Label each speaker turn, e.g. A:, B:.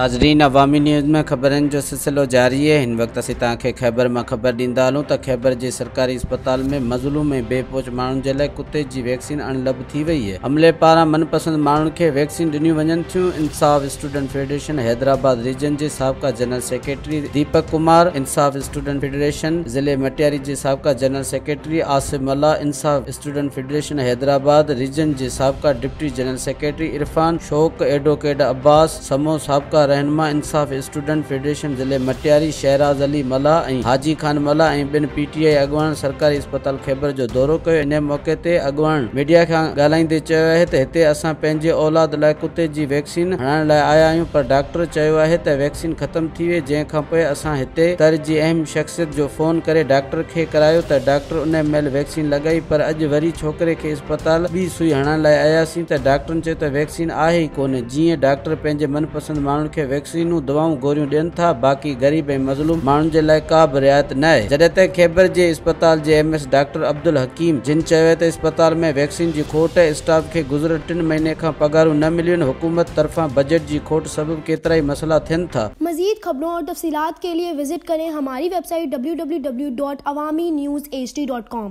A: नाज़रीन, अवामी न्यूज़ में ख़बरनि जो सिलसिलो जारी है। हिन वक्त असीं तव्हांखे ख़ैबर में ख़बर ॾींदा हलूं त ख़ैबर जे सरकारी अस्पताल में मज़लूम ऐं बेपोच माण्हुनि जे लाइ कुते जी वैक्सीन अणलभ थी वई है। अमले पारां मनपसंद माण्हुनि खे वैक्सीन ॾिनियूं वञनि थियूं। Insaf student federation Hyderabad region जे साबिक़ा general secretary Deepak Kumar, Insaf student federation ज़िले मटियारी जे साबिक़ा general secretary Asim Malla, Insaf student federation Hyderabad region जे साबिक़ा deputy general secretary Irfan Shauq, advocate Abbas समो, साबिक़ा रहनुमा इंसाफ़ स्टूडेंट फेडरेशन ज़िले मटियारी शहराज अली मल्ला ऐं हाजी खान मल्ला ऐं ॿिनि पीटीआई अॻुवान सरकारी अस्पताल ख़ैबर जो दौरो कयो। इन मौक़े ते अॻुवान मीडिया खां ॻाल्हाईंदे चयो आहे त हिते असां पंहिंजे औलाद लाइ कुते जी वैक्सीन हणाइण लाइ आया आहियूं, पर डॉक्टर चयो आहे त वैक्सीन ख़तम थी वई। जंहिंखां पोइ असां हिते तर जी अहम शख़्सियत जो फ़ोन करे डॉक्टर खे करायो त डॉक्टर उन महिल वैक्सीन लॻाई, पर अॼु वरी छोकिरे खे अस्पताल ॿी सुई हणण लाइ आयासीं त डॉक्टरनि चयो त वैक्सीन आहे ई कोन्हे। जीअं डॉक्टर पंहिंजे मनपसंद माण्हुनि खे वैक्सीनूं दवाऊं गोरियूं ॾियनि था, बाक़ी ग़रीब ऐं मज़लूम माण्हुनि जे लाइ का बि रिआयत न आहे। जॾहिं त ख़ैबर जे अस्पताल जे एमएस डॉक्टर अब्दुल हकीम जिन चयो त अस्पताल में वैक्सीन जी खोट, स्टाफ खे गुज़िरियल 3 महीने खां पगारूं न मिलियूं, हुकूमत तरफां बजट जी खोट सबबि केतिरा ई मसला थियनि था।
B: मज़ीद खबरों और तफसीलात के लिए विजिट करें हमारी वेबसाइट www.awamiNewsHD.com।